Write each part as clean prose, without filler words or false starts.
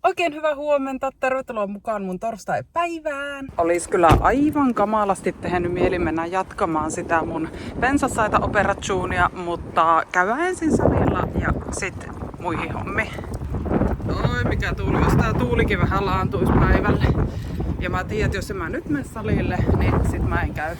Oikein hyvää huomenta, tervetuloa mukaan mun torstai-päivään. Olis kyllä aivan kamalasti tehnyt mieli mennä jatkamaan sitä mun pensasaita operatsuunia, mutta käydään ensin salilla ja sit muihin hommiin. Oi mikä tuuli, jos tää tuulikin vähän laantuis päivälle. Ja mä tiedän, että jos mä nyt mene salille, niin sit mä en käy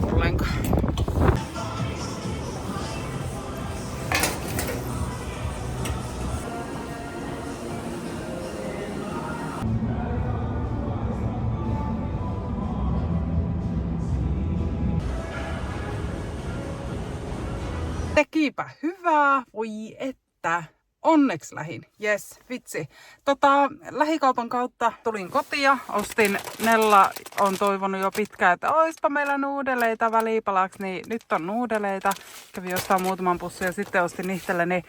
ollenkaan. Tekipä hyvää, voi että. Onneksi lähin. Jes, vitsi. Lähikaupan kautta tulin kotia, ostin, Nella on toivonut jo pitkään, että oispa meillä nuudeleita välipalaksi, niin nyt on nuudeleita. Kävin jostain muutaman pussin ja sitten ostin itselleni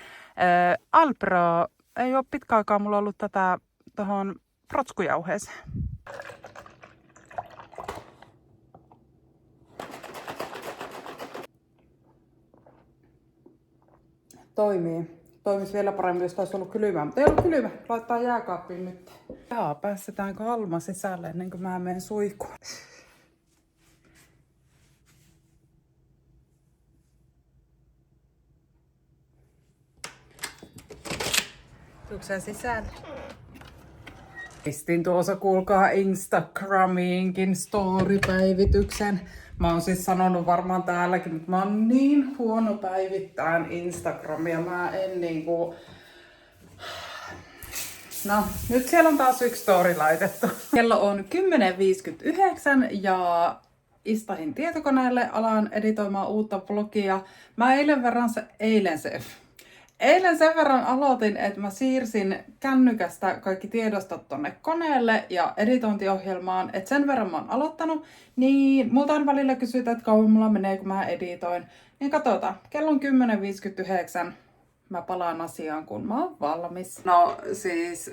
Alpro. Ei ole pitkä aikaa mulla ollut tätä tohon protskujauheeseen. Toimii. Toimis vielä paremmin, jos olisi ollut kylmää, mutta ei ollut kylmä. Laittaa jääkaappiin nyt. Jaa, päästetäänkö Alma sisälle ennen kuin mä menen suihkuun? Tuutko sä sisälle? Pistin tuossa, kuulkaa, Instagramiinkin story-päivityksen. Mä oon siis sanonut varmaan täälläkin, mutta mä oon niin huono päivittämään Instagramia. Mä en niinku... No, nyt siellä on taas yksi story laitettu. Kello on 10.59 ja istahin tietokoneelle, alan editoimaan uutta vlogia. Mä Eilen sen verran aloitin, että mä siirsin kännykästä kaikki tiedostot tonne koneelle ja editointiohjelmaan, että sen verran mä oon aloittanut, niin multa on välillä kysytä, että kauan mulla menee, kun mä editoin. Niin katsotaan, kello on 10.59, mä palaan asiaan, kun mä oon valmis. No siis,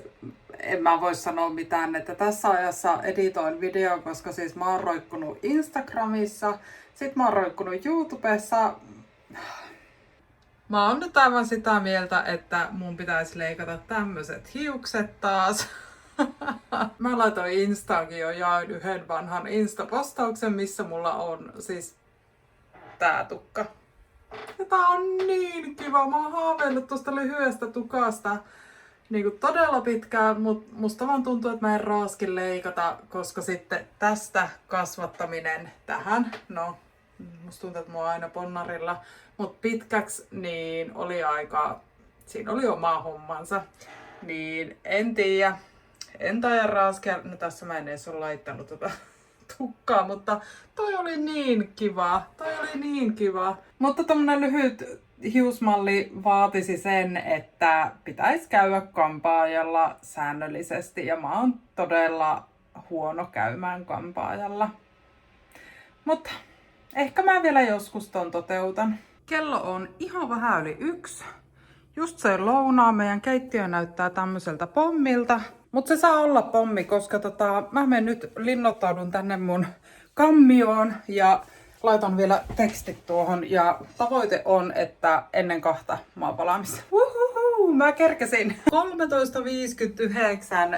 en mä voi sanoa mitään, että tässä ajassa editoin video, koska siis mä oon roikkunut Instagramissa, sit mä oon roikkunut YouTubessa. Mä oon nyt aivan sitä mieltä, että mun pitäisi leikata tämmöiset hiukset taas. Mä laitoin Instaankin jo jaoin yhden vanhan Insta-postauksen, missä mulla on siis tää tukka. Ja tää on niin kiva. Mä oon haaveillut tosta lyhyestä tukasta niin kuin todella pitkään, mutta musta vaan tuntuu, että mä en raaskin leikata, koska sitten tästä kasvattaminen tähän, no musta tuntuu, että mä oon aina ponnarilla, mutta pitkäksi niin oli aika, siinä oli oma hommansa, niin en tiedä, en taida raaskia, no tässä mä en edes ole laittanut tota tukkaa, mutta toi oli niin kiva, mutta tommonen lyhyt hiusmalli vaatisi sen, että pitäisi käydä kampaajalla säännöllisesti ja mä oon todella huono käymään kampaajalla, mutta ehkä mä vielä joskus ton toteutan. Kello on ihan vähän yli 1. Just se lounaa, meidän keittiö näyttää tämmöiseltä pommilta. Mutta se saa olla pommi, koska mä menen nyt linnoittaudun tänne mun kammioon ja laitan vielä tekstit tuohon. Ja tavoite on, että ennen 2 mä oon valmis. Mä kerkesin. 13.59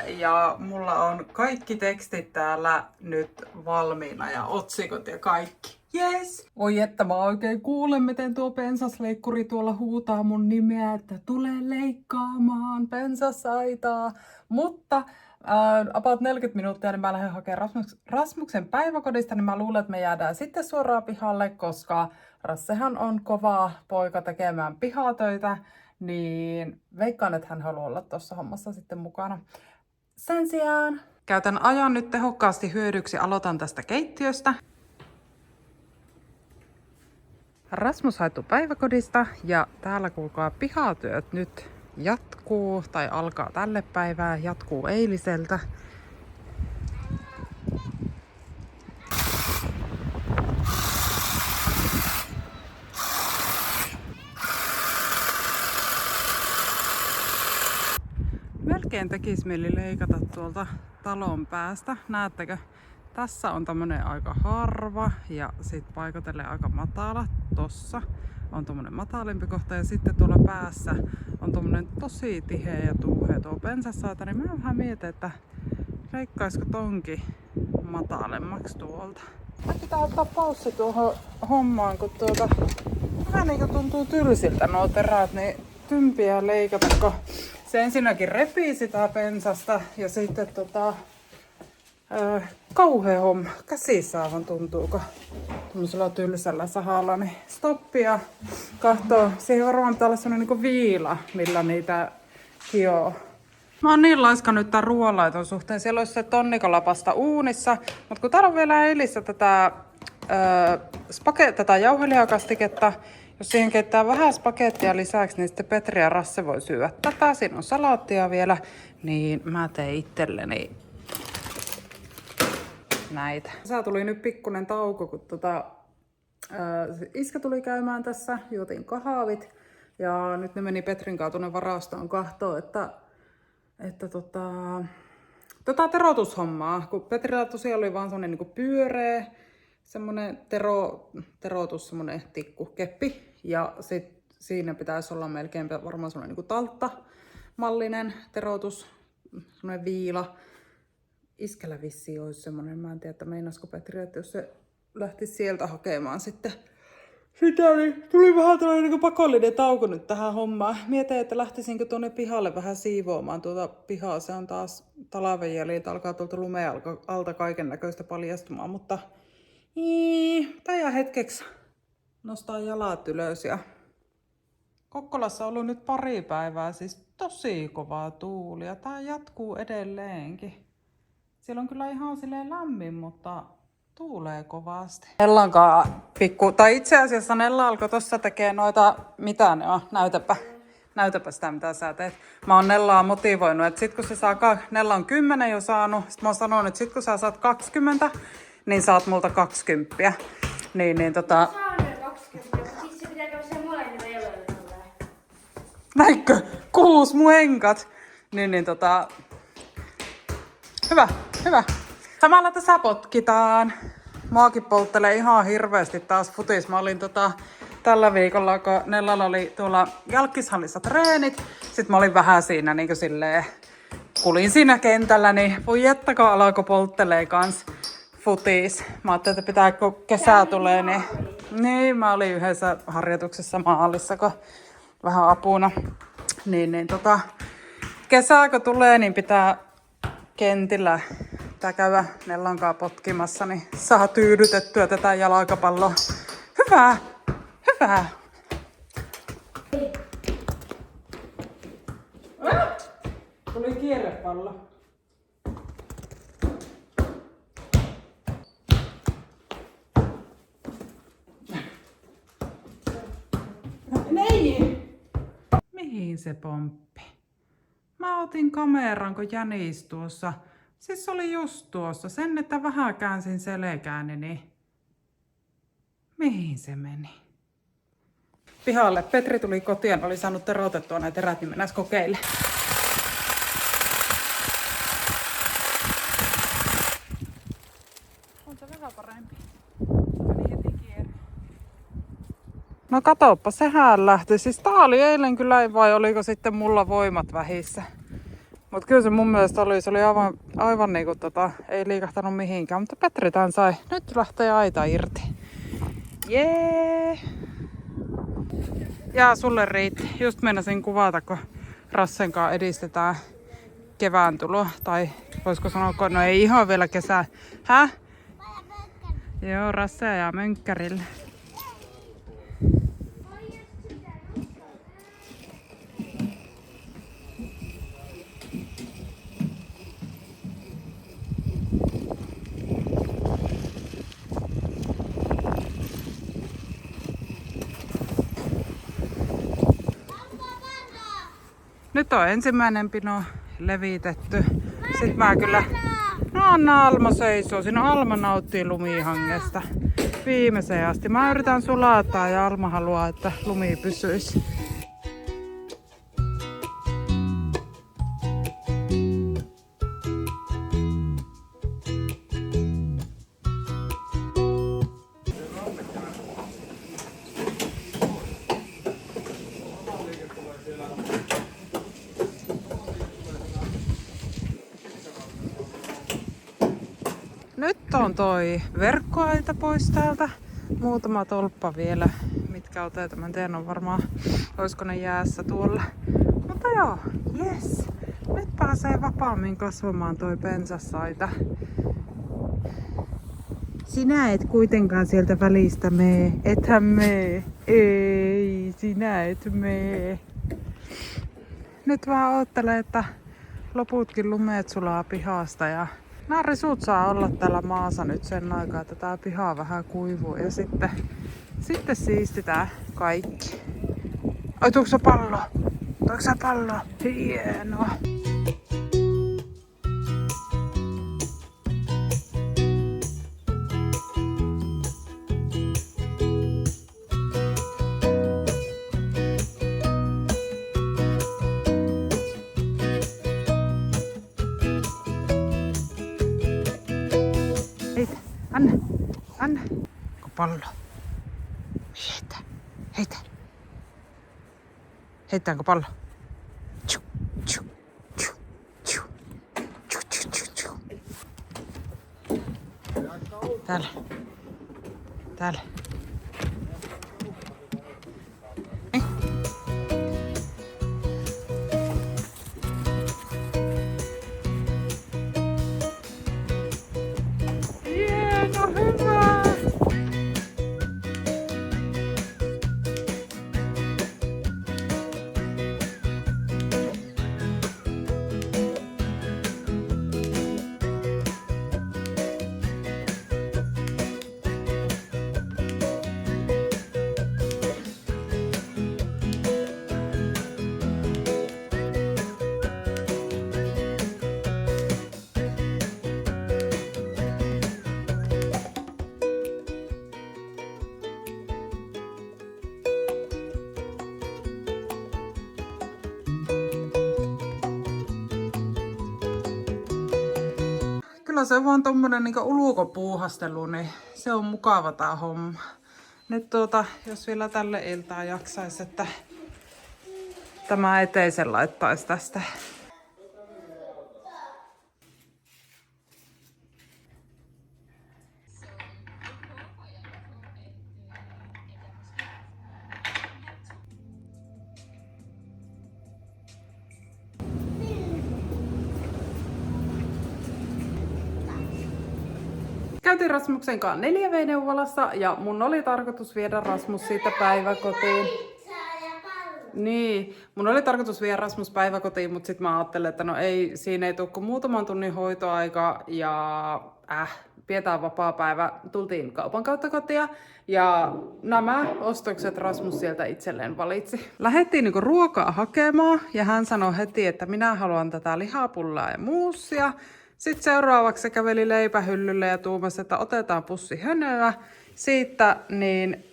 ja mulla on kaikki tekstit täällä nyt valmiina ja otsikot ja kaikki. Yes! Oi että mä oikein kuulen, miten tuo pensasleikkuri tuolla huutaa mun nimeä, että tule leikkaamaan pensasaitaa. Mutta about 40 minuuttia, niin mä lähden hakemaan Rasmuksen päiväkodista, niin mä luulen, että me jäädään sitten suoraan pihalle, koska Rassehan on kova poika tekemään pihatöitä, niin veikkaan, että hän haluaa olla tuossa hommassa sitten mukana. Sen sijaan käytän ajan nyt tehokkaasti hyödyksi, aloitan tästä keittiöstä. Rasmus haettu päiväkodista ja täällä kuulkaa pihatyöt nyt jatkuu tai alkaa tälle päivää, jatkuu eiliseltä. Melkein tekisi mieli leikata tuolta talon päästä. Näettekö? Tässä on tämmönen aika harva ja sit paikotelle aika matala tossa. on tommonen matalimpi kohta ja sitten tuolla päässä on tommonen tosi tiheä ja tuuhea tuo pensassaata, niin mä vähän mietin, että leikkaisiko tonkin matalemmaksi tuolta. Mä pitää ottaa paussi tuohon hommaan, kun vähän niinku tuntuu tylsiltä nuo terät, niin tympiä leikata, kun se ensinnäkin repii sitä pensasta ja sitten kauhea homma. Käsissä aivan tuntuu, kun tämmöisellä tylsällä sahalla, niin stoppia kahtoo. Siihen varmaan pitää olla sellainen niinku viila, millä niitä hioo. Mä oon niin laiska nyt tän ruoanlaiton suhteen. Siellä olisi se tonnikalapasta uunissa, mutta kun täällä on vielä eilissä tätä jauhelihakastiketta, jos siihen keittää vähän spagettia lisäksi, niin sitten Petri ja Rasse voi syödä tätä. Siinä on salaattia vielä, niin mä tein itselleni näitä. Tässä tuli nyt pikkunen tauko, kun iskä tuli käymään tässä, juotiin kahvit. Ja nyt ne meni Petrin kanssa tuonne varastoon kahtoon, että terotushommaa, kun Petrillä tosiaan oli vaan semmonen niinku pyöreä, semmonen terotus, semmonen tikkukeppi. Ja sit siinä pitäisi olla melkein varmaan semmonen niinku taltta-mallinen terotus, semmonen viila. Iskällä vissiin olisi semmonen, mä en tiedä, että meinasko Petri, että jos se lähtisi sieltä hakemaan sitten sitä, niin tuli vähän tällainen niin pakollinen tauko nyt tähän hommaan. Mietin, että lähtisinkö tuonne pihalle vähän siivoamaan tuota pihaa. Se on taas talven jäljiltä, alkaa tuolta lumea alta kaiken näköistä paljastumaan, mutta tää hetkeksi nostaa jalat ylös. Ja Kokkolassa on ollut nyt pari päivää, siis tosi kovaa tuulia. Tää jatkuu edelleenkin. Siellä on kyllä ihan silleen lämmin, mutta tuulee kovasti. Nellankaan tai itse asiassa Nella alkoi tossa tekee noita, mitä ne on, näytäpä sitä mitä sä teet. Mä oon Nellaa motivoinut, että sit kun se saa, Nella on 10 jo saanut, sit mä oon sanonut, että sit kun sä saat 20, niin saat multa 20. Saan 20, mutta sit se pitää käydä sen molemmilla jaloilla. Näinkö? 6 muenkat. Hyvä. Samalla tässä potkitaan. Muakin polttelee ihan hirveästi taas futis. Mä olin tällä viikolla, kun Nellalla oli tuolla jalkkishallissa treenit. Sitten mä olin vähän siinä niin kuin silleen, kulin siinä kentällä, niin voi jättä, kun alkoi polttelee kans futis. Mä ajattelin, että pitää, kun kesä tulee, niin mä olin yhdessä harjoituksessa maalissa, kun vähän apuna. Kesä kun tulee, niin pitää kentillä käydä Nellankaan potkimassa, niin saa tyydytettyä tätä jalkapalloa. Hyvä! Tuli kierrepallo. Niin! Mihin se pomppi? Mä otin kameran, kun jänis tuossa. Siis oli just tuossa. Sen, että vähän käänsin selkääni, niin mihin se meni? Pihalle. Petri tuli kotiin, oli saanut terotettua näitä terät, niin mennään kokeille. On se vähän parempi. Meni heti kierre. No katoppa, sehän lähti. Siis tää oli eilen kyllä, vai oliko sitten mulla voimat vähissä? Mut kyllä se mun mielestä oli, se oli aivan niinku ei liikahtanut mihinkään, mutta Petri tän sai. Nyt lähtee aita irti. Jee! Ja sulle riitti. Just meinasin kuvata, kun Rassenkaan edistetään kevään tuloa. Tai voisiko sanoa, no ei ihan vielä kesää. Häh? Joo, Rasse ajaa mönkkärille. Nyt on ensimmäinen pino levitetty. Sitten mä kyllä... No anna Alma seisoo. Siinä Alma nauttii lumihangesta viimeiseen asti. Mä yritän sulattaa ja Alma haluaa, että lumi pysyisi. Nyt on toi verkkoaita pois täältä. Muutama tolppa vielä, mitkä otetaan. Mä en tiedä, on varmaan, olisiko ne jäässä tuolla. Mutta joo, yes. Nyt pääsee vapaammin kasvamaan toi pensasaita. Sinä et kuitenkaan sieltä välistä mee. Ethän mee. Ei, sinä et mee. Nyt vaan oottelee, että loputkin lumeet sulaa pihasta ja nämä risut saa olla täällä maassa nyt sen aikaa, että tää piha vähän kuivuu ja sitten siistitään kaikki. Ai tuoks sä pallo? Tuoks sä pallo? Hienoa. Heitä, anna. Pallo. Heitä. Heittäänkö pallo? Tju, tju, tju, tju. Tju, tju, tju, tju. Täällä. Hieno, hyvä! Kyllä se vaan tommonen niinku ulkopuuhastelu, niin se on mukava tää homma. Nyt jos vielä tälle iltaan jaksais, että tämä eteisen laittaisi tästä. Käytiin Rasmuksen kanssa 4V-neuvolassa ja mun oli tarkoitus viedä Rasmus siitä päiväkotiin. Niin, mun oli tarkoitus viedä Rasmus päiväkotiin, mutta sitten mä ajattelin, että no ei, siinä ei tule kuin muutaman tunnin hoitoaika ja pidetään vapaapäivä. Tultiin kaupan kautta kotia ja nämä ostokset Rasmus sieltä itselleen valitsi. Lähdettiin niinku ruokaa hakemaan ja hän sanoi heti, että minä haluan tätä lihapullaa ja muussia. Sitten seuraavaksi se käveli leipähyllylle ja tuumasi, että otetaan pussi hönöä. Siitä niin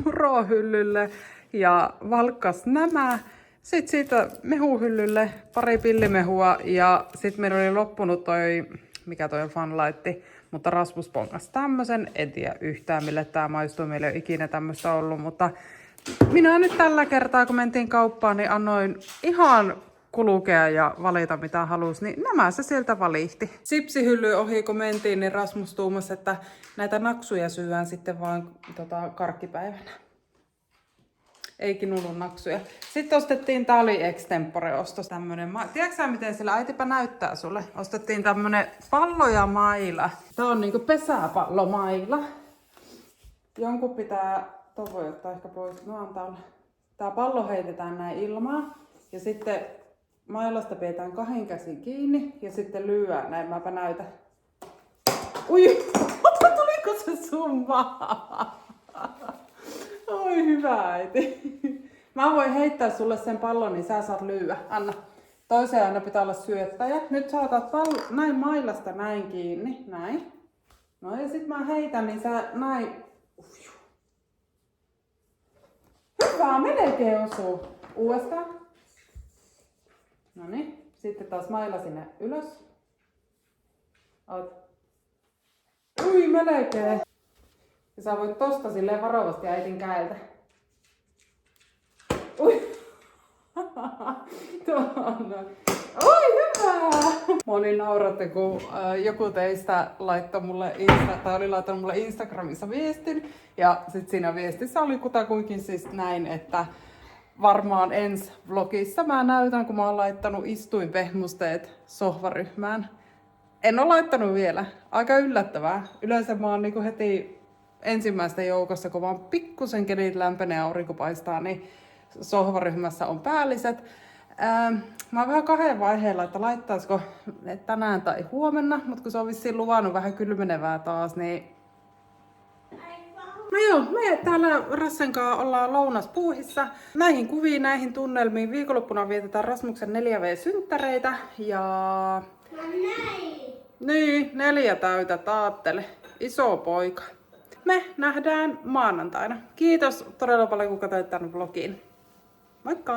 murohyllylle ja valkkas nämä. Sitten siitä mehuhyllylle pari pillimehua ja sitten meillä oli loppunut mikä toi on Funlight, mutta Rasmus pongasi tämmösen. En tiedä yhtään mille tää maistuu, meillä ei ole ikinä tämmöistä ollut, mutta minä nyt tällä kertaa kun mentiin kauppaan, niin annoin ihan kulkea ja valita mitä halusi, niin nämä se sieltä valihti. Sipsihylly ohi kun mentiin, niin Rasmus tuumasi, että näitä naksuja syödään sitten vaan karkkipäivänä. Ei kinulun naksuja. Sitten ostettiin, tää oli extempore-ostos tämmönen. Tiedätkö sä miten sillä äitipä näyttää sulle? Ostettiin tämmönen pallo ja maila. Tää on niinku pesäpallomaila. Jonkun pitää, toi voi ottaa ehkä pois. No antaa olla. Tää pallo heitetään näin ilmaan. Ja sitten mailasta pidetään 2 käsin kiinni ja sitten lyödään. Näin mäpä näytän. Ui! Tuliko se sun maahan? Oi hyvä äiti. Mä voin heittää sulle sen pallon, niin sä saat lyödä. Anna. Toiseen aina pitää olla syöttäjä. Nyt sä otat näin mailasta näin kiinni. Näin. No ja sit mä heitän, niin sä näin. Hyvä, melkein osuu. Uudestaan. Noniin. Sitten taas maila sinne ylös. Ui, melkein. Ja sä voit tosta silleen varovasti äitin käeltä. Ui. Oi, hyvä! Mä olin nauratte, kun joku teistä laittoi mulle oli laittanut mulle Instagramissa viestin. Ja sit siinä viestissä oli kutakuinkin siis näin, että varmaan ensi vlogissa mä näytän, kun mä oon laittanut istuinpehmusteet sohvaryhmään. En ole laittanut vielä. Aika yllättävää. Yleensä mä oon niinku heti ensimmäistä joukossa, kun vaan pikkusen kelit lämpenee ja aurinko paistaa, niin sohvaryhmässä on päälliset. Mä oon vähän kahden vaiheella, että laittaisiko tänään tai huomenna, mutta kun se on vissiin luvannut vähän kylmenevää taas, niin... No joo, me täällä Rassen kanssa ollaan lounaspuuhissa. Näihin kuviin, näihin tunnelmiin viikonloppuna vietetään Rasmuksen 4V-synttäreitä ja... No näin! Niin, 4 täytät, aattele. Iso poika. Me nähdään maanantaina. Kiitos todella paljon, kun katsoit tämän vlogin. Moikka!